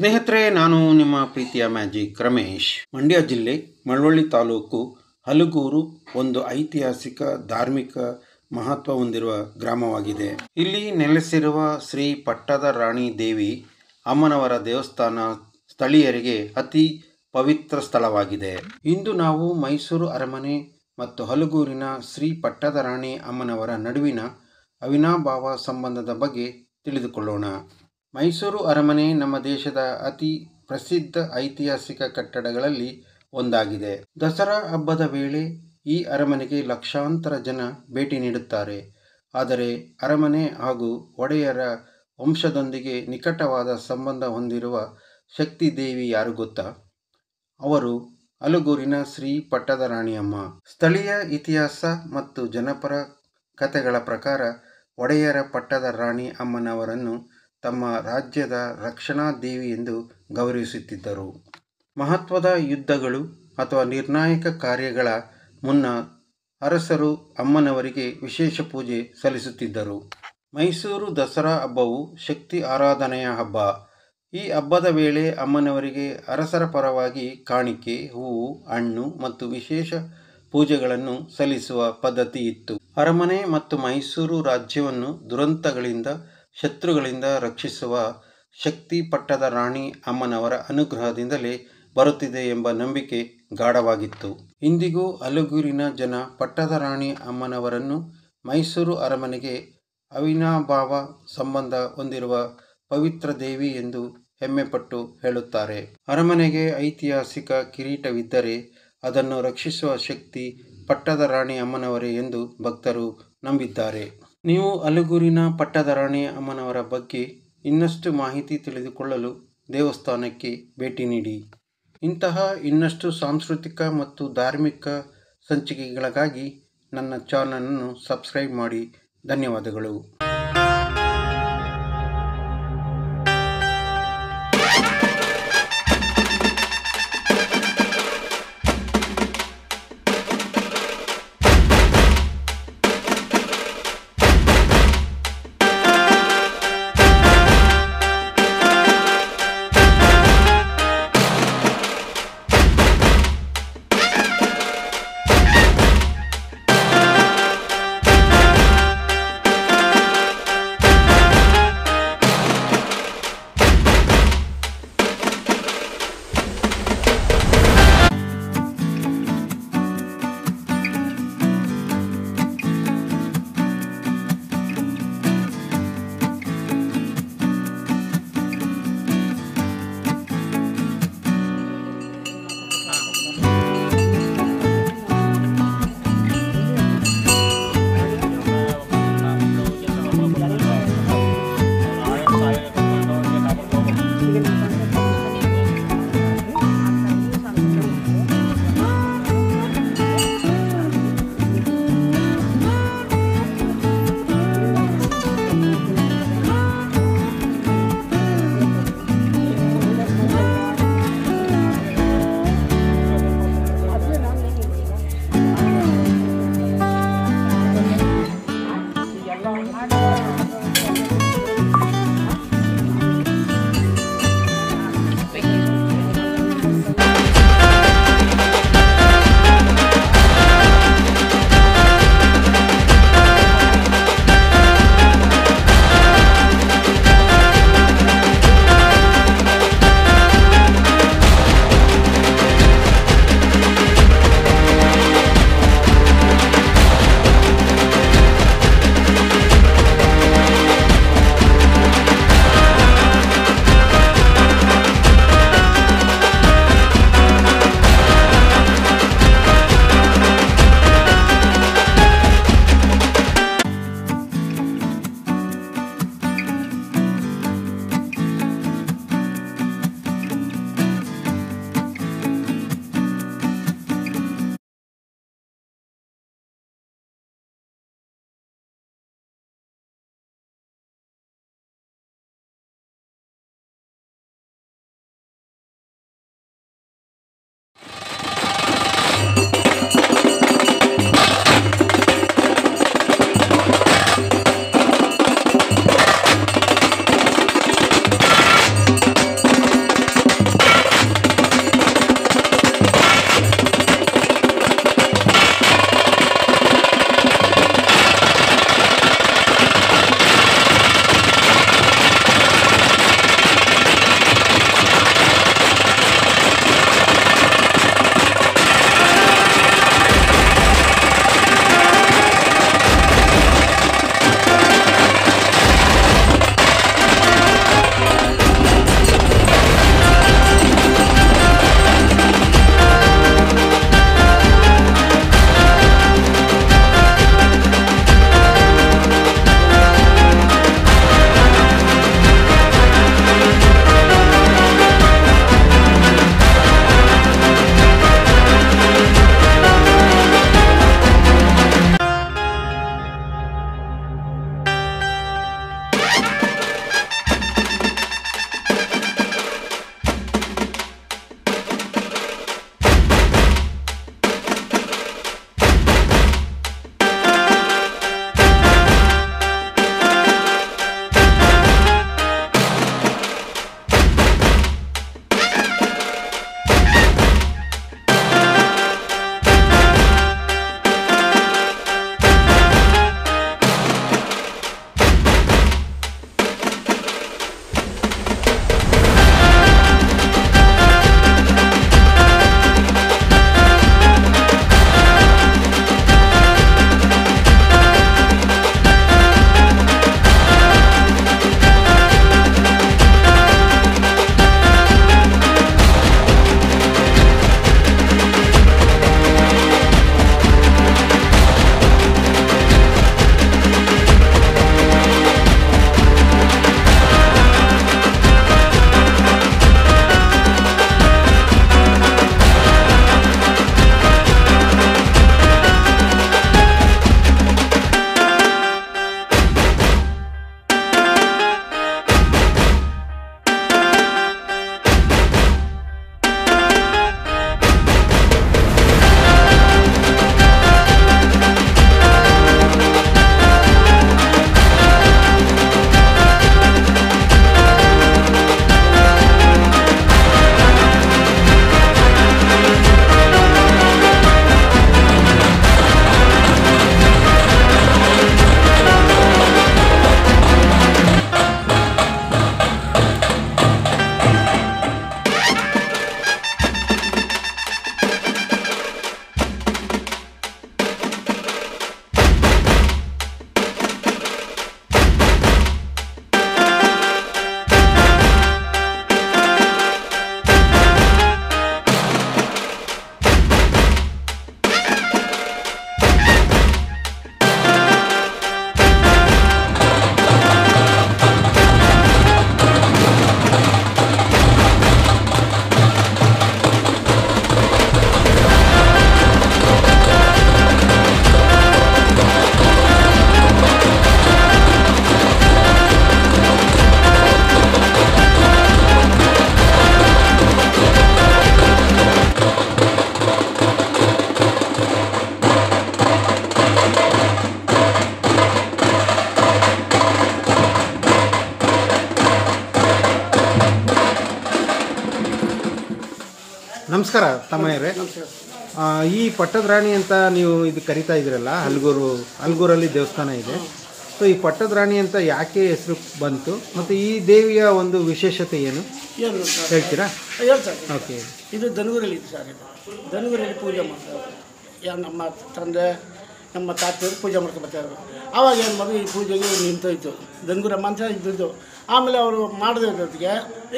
ಸ್ನೇಹಿತರೆ, ನಾನು ನಿಮ್ಮ ಪ್ರೀತಿಯ ಮ್ಯಾಜಿಕ್ ರಮೇಶ್. ಮಂಡ್ಯ ಜಿಲ್ಲೆ ಮಳವಳ್ಳಿ ತಾಲೂಕು ಹಲಗೂರು ಒಂದು ಐತಿಹಾಸಿಕ ಧಾರ್ಮಿಕ ಮಹತ್ವ ಹೊಂದಿರುವ ಗ್ರಾಮವಾಗಿದೆ. ಇಲ್ಲಿ ನೆಲೆಸಿರುವ ಶ್ರೀ ಪಟ್ಟದ ರಾಣಿ ದೇವಿ ಅಮ್ಮನವರ ದೇವಸ್ಥಾನ ಸ್ಥಳೀಯರಿಗೆ ಅತಿ ಪವಿತ್ರ ಸ್ಥಳವಾಗಿದೆ. ಇಂದು ನಾವು ಮೈಸೂರು ಅರಮನೆ ಮತ್ತು ಹಲಗೂರಿನ ಶ್ರೀ ಪಟ್ಟದ ರಾಣಿ ಅಮ್ಮನವರ ನಡುವಿನ ಅವಿನಾಭಾವ ಸಂಬಂಧದ ಬಗ್ಗೆ ತಿಳಿದುಕೊಳ್ಳೋಣ. ಮೈಸೂರು ಅರಮನೆ ನಮ್ಮ ದೇಶದ ಅತಿ ಪ್ರಸಿದ್ಧ ಐತಿಹಾಸಿಕ ಕಟ್ಟಡಗಳಲ್ಲಿ ಒಂದಾಗಿದೆ. ದಸರಾ ಹಬ್ಬದ ವೇಳೆ ಈ ಅರಮನೆಗೆ ಲಕ್ಷಾಂತರ ಜನ ಭೇಟಿ ನೀಡುತ್ತಾರೆ. ಆದರೆ ಅರಮನೆ ಹಾಗೂ ಒಡೆಯರ ವಂಶದೊಂದಿಗೆ ನಿಕಟವಾದ ಸಂಬಂಧ ಹೊಂದಿರುವ ಶಕ್ತಿ ದೇವಿ ಯಾರು ಗೊತ್ತಾ? ಅವರು ಹಲಗೂರಿನ ಶ್ರೀ ಪಟ್ಟದ ರಾಣಿಯಮ್ಮ. ಸ್ಥಳೀಯ ಇತಿಹಾಸ ಮತ್ತು ಜನಪರ ಕಥೆಗಳ ಪ್ರಕಾರ ಒಡೆಯರ ಪಟ್ಟದ ರಾಣಿ ಅಮ್ಮನವರನ್ನು ತಮ್ಮ ರಾಜ್ಯದ ರಕ್ಷಣಾ ದೇವಿ ಎಂದು ಗೌರವಿಸುತ್ತಿದ್ದರು. ಮಹತ್ವದ ಯುದ್ಧಗಳು ಅಥವಾ ನಿರ್ಣಾಯಕ ಕಾರ್ಯಗಳ ಮುನ್ನ ಅರಸರು ಅಮ್ಮನವರಿಗೆ ವಿಶೇಷ ಪೂಜೆ ಸಲ್ಲಿಸುತ್ತಿದ್ದರು. ಮೈಸೂರು ದಸರಾ ಹಬ್ಬವು ಶಕ್ತಿ ಆರಾಧನೆಯ ಹಬ್ಬ. ಈ ಹಬ್ಬದ ವೇಳೆ ಅಮ್ಮನವರಿಗೆ ಅರಸರ ಪರವಾಗಿ ಕಾಣಿಕೆ, ಹೂವು, ಹಣ್ಣು ಮತ್ತು ವಿಶೇಷ ಪೂಜೆಗಳನ್ನು ಸಲ್ಲಿಸುವ ಪದ್ಧತಿ ಇತ್ತು. ಅರಮನೆ ಮತ್ತು ಮೈಸೂರು ರಾಜ್ಯವನ್ನು ದುರಂತಗಳಿಂದ, ಶತ್ರುಗಳಿಂದ ರಕ್ಷಿಸುವ ಶಕ್ತಿ ಪಟ್ಟದ ರಾಣಿ ಅಮ್ಮನವರ ಅನುಗ್ರಹದಿಂದಲೇ ಬರುತ್ತಿದೆ ಎಂಬ ನಂಬಿಕೆ ಗಾಢವಾಗಿತ್ತು. ಇಂದಿಗೂ ಹಲಗೂರಿನ ಜನ ಪಟ್ಟದ ರಾಣಿ ಅಮ್ಮನವರನ್ನು ಮೈಸೂರು ಅರಮನೆಗೆ ಅವಿನಾಭಾವ ಸಂಬಂಧ ಹೊಂದಿರುವ ಪವಿತ್ರ ದೇವಿ ಎಂದು ಹೆಮ್ಮೆಪಟ್ಟು ಹೇಳುತ್ತಾರೆ. ಅರಮನೆಗೆ ಐತಿಹಾಸಿಕ ಕಿರೀಟವಿದ್ದರೆ ಅದನ್ನು ರಕ್ಷಿಸುವ ಶಕ್ತಿ ಪಟ್ಟದ ರಾಣಿ ಅಮ್ಮನವರೇ ಎಂದು ಭಕ್ತರು ನಂಬಿದ್ದಾರೆ. ನೀವು ಹಲಗೂರಿನ ಪಟ್ಟದ ರಾಣಿ ಅಮ್ಮನವರ ಬಗ್ಗೆ ಇನ್ನಷ್ಟು ಮಾಹಿತಿ ತಿಳಿದುಕೊಳ್ಳಲು ದೇವಸ್ಥಾನಕ್ಕೆ ಭೇಟಿ ನೀಡಿ. ಇಂತಹ ಇನ್ನಷ್ಟು ಸಾಂಸ್ಕೃತಿಕ ಮತ್ತು ಧಾರ್ಮಿಕ ಸಂಚಿಕೆಗಳಿಗಾಗಿ ನನ್ನ ಚಾನಲನ್ನು ಸಬ್ಸ್ಕ್ರೈಬ್ ಮಾಡಿ. ಧನ್ಯವಾದಗಳು. ನಮಸ್ಕಾರ ತಮ್ಮಯ್ಯರೇ. ಈ ಪಟ್ಟದ ರಾಣಿ ಅಂತ ನೀವು ಇದು ಕರಿತಾ ಇದ್ದೀರಲ್ಲ, ಹಲಗೂರಲ್ಲಿ ದೇವಸ್ಥಾನ ಇದೆ. ಸೊ ಈ ಪಟ್ಟದ ರಾಣಿ ಅಂತ ಯಾಕೆ ಹೆಸರು ಬಂತು ಮತ್ತು ಈ ದೇವಿಯ ಒಂದು ವಿಶೇಷತೆ ಏನು ಹೇಳ್ತೀರಾ? ಹೇಳ್ತಾರೆ. ಓಕೆ. ಇದು ದನಗೂರಲ್ಲಿ ಇದೆ ಸರ್. ದನಗೂರಲ್ಲಿ ಪೂಜೆ ಮಾಡ್ತಾರೆ. ನಮ್ಮ ತಂದೆ ನಮ್ಮ ತಾತರು ಪೂಜೆ ಮಾಡ್ಕೊಂಡು ಬರ್ತಾಯಿದ್ರು. ಆವಾಗ ಏನು ಮಾಡೋದು, ಈ ಪೂಜೆಗೆ ನಿಂತೋಯ್ತು. ದನಗೂರಮ್ಮ ಅಂತ ಇದ್ದಿದ್ದು. ಆಮೇಲೆ ಅವರು ಮಾಡದೇ ಇದ್ದೊತ್ತಿಗೆ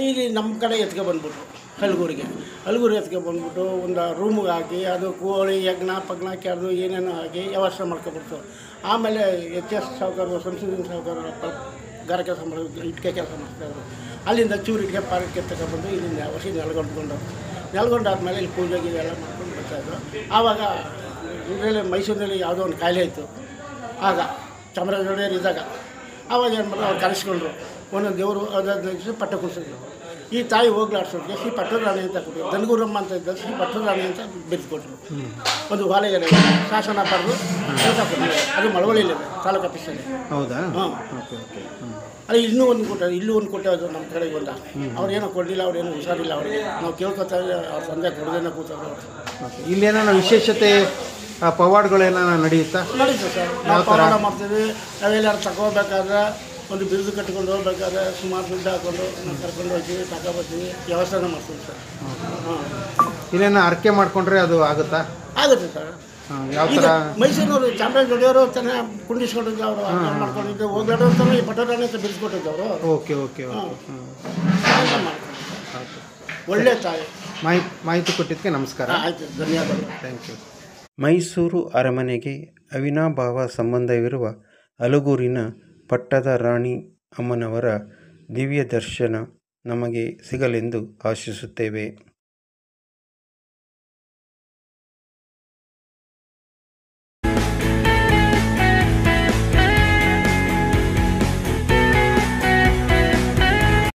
ಇಲ್ಲಿ ನಮ್ಮ ಕಡೆ ಬಂದ್ಬಿಟ್ರು ಹಲಗೂರಿಗೆ ಬಂದ್ಬಿಟ್ಟು ಒಂದು ರೂಮಿಗೆ ಹಾಕಿ ಅದು ಕೋಳಿ ಯಜ್ಞ ಪಗ್ನ ಕೆರೆದು ಏನೇನೋ ಹಾಕಿ ವ್ಯವಸ್ಥೆ ಮಾಡ್ಕೊಬಿಡ್ತು. ಆಮೇಲೆ HS ಸಾವುಕಾರರು, ಸಂಸದೀಯ ಸಾವುಕಾರರು ಗಾರ ಕೆಲಸ ಮಾಡೋದು, ಇಟ್ಟಿಗೆ ಕೆಲಸ ಮಾಡ್ತಾಯಿದ್ರು. ಅಲ್ಲಿಂದ ಚೂರು ಇಟ್ಟಿಗೆ ಪಾರಕ್ಕೆ ತಗೊಬಂದು ಇಲ್ಲಿಂದ ವರ್ಷ ನೆಲ್ಗೊಂಡಾದ್ಮೇಲೆ ಇಲ್ಲಿ ಪೂಜೆಗೆ ಎಲ್ಲ ಮಾಡ್ಕೊಂಡು ಬರ್ತಾಯಿದ್ರು. ಆವಾಗ ಇದರಲ್ಲಿ ಮೈಸೂರಿನಲ್ಲಿ ಯಾವುದೋ ಒಂದು ಕಾಯಿಲೆ ಇತ್ತು. ಆಗ ಚಾಮರಾಜ ಇದ್ದಾಗ ಆವಾಗ ಏನು ಮಾಡೋದು, ಅವ್ರು ಕರೆಸ್ಕೊಂಡ್ರು. ಒಂದೊಂದು ದೇವರು ಅದನ್ನು ದಿವಸ ಪಟ್ಟ ಕುಡಿಸಿದ್ರು. ಈ ತಾಯಿ ಹೋಗ್ಲಾಡ್ಸೋರಿಗೆ ಶ್ರೀ ಪಟ್ಟದ ರಾಣಿ ಅಂತ ಕೊಟ್ಟರು. ದನಗೂರಮ್ಮ ಅಂತ ಇದ್ದ ಶ್ರೀ ಪಟ್ಟದ ರಾಣಿ ಅಂತ ಬಿರಿಸ್ಕೊಟ್ರು. ಒಂದು ವಾಲೆಗೆರೆ ಶಾಸನ ಬರೆದು ಕೆಲಸ ಕೊಟ್ಟರು. ಅದು ಮಳವಳ್ಳಿಯಲ್ಲಿದೆ, ತಾಲೂಕು ಆಫೀಸಲ್ಲಿ. ಹೌದಾ? ಹಾಂ. ಅಲ್ಲಿ ಇನ್ನೂ ಒಂದು ಕೊಟ್ಟೆ ಅದು ನಮ್ಮ ಕಡೆಗೆ ಬಂದ. ಅವ್ರೇನೋ ಕೊಡಲಿಲ್ಲ, ಅವ್ರೇನೋ ಹುಷಾರಿಲ್ಲ. ಅವ್ರಿಗೆ ನಾವು ಕೇಳ್ಕೊತಾ ಅವ್ರ ತಂದೆ ಕೊಡದೇನೋ ಕೂತವ್ರು. ಇಲ್ಲೇನೋ ವಿಶೇಷತೆ ಪವಾಡಗಳೇನ ನಡೆಯುತ್ತಾ? ನಡೀತದೆ ಸರ್. ನಾವು ಪವಾಡ ಮಾಡ್ತೀವಿ. ನಾವೆಲ್ಲಾರು ತಗೋಬೇಕಾದ್ರೆ ಒಂದು ಬಿರುದು ಕಟ್ಕೊಂಡು ಹೋಗ್ಬೇಕಾದ್ರೆ ಸುಮಾರು ದುಡ್ಡು ಹಾಕ್ಕೊಂಡು ನಾವು ಕರ್ಕೊಂಡು ಹೋಗ್ತೀವಿ, ತಗೊಬರ್ತೀವಿ, ವ್ಯವಸ್ಥೆನ ಮಾಡ್ತೀವಿ ಸರ್. ಇಲ್ಲೇನೋ ಅರ್ಕೆ ಮಾಡ್ಕೊಂಡ್ರೆ ಅದು ಆಗುತ್ತಾ? ಆಗುತ್ತೆ ಸರ್. ಯಾವ ಥರ? ಮೈಸೂರಿನವರು ಚಾಮರಾಜ ಒಡೆಯವರು ತಾನೇ ಕುಂಡಿಸ್ಕೊಂಡಿದ್ದು, ಅವರು ಮಾಡ್ಕೊಂಡಿದ್ದು. ಹೋಗ್ಲಾಡೋರು ತಾನೇ ಈ ಪಟ್ಟರಾಣಿ ಅಂತ ಬಿಡಿಸ್ಕೊಟ್ಟಿದ್ದು ಅವರು. ಓಕೆ ಓಕೆ ಒಳ್ಳೆ ತಾಯಿ. ಮಾಹಿತಿ ಕೊಟ್ಟಿದ್ದಕ್ಕೆ ನಮಸ್ಕಾರ. ಆಯಿತು, ಧನ್ಯವಾದಗಳು. Thank you. ಮೈಸೂರು ಅರಮನೆಗೆ ಅವಿನಾಭಾವ ಸಂಬಂಧವಿರುವ ಹಲಗೂರಿನ ಪಟ್ಟದ ರಾಣಿ ಅಮ್ಮನವರ ದಿವ್ಯ ದರ್ಶನ ನಮಗೆ ಸಿಗಲೆಂದು ಆಶಿಸುತ್ತೇವೆ.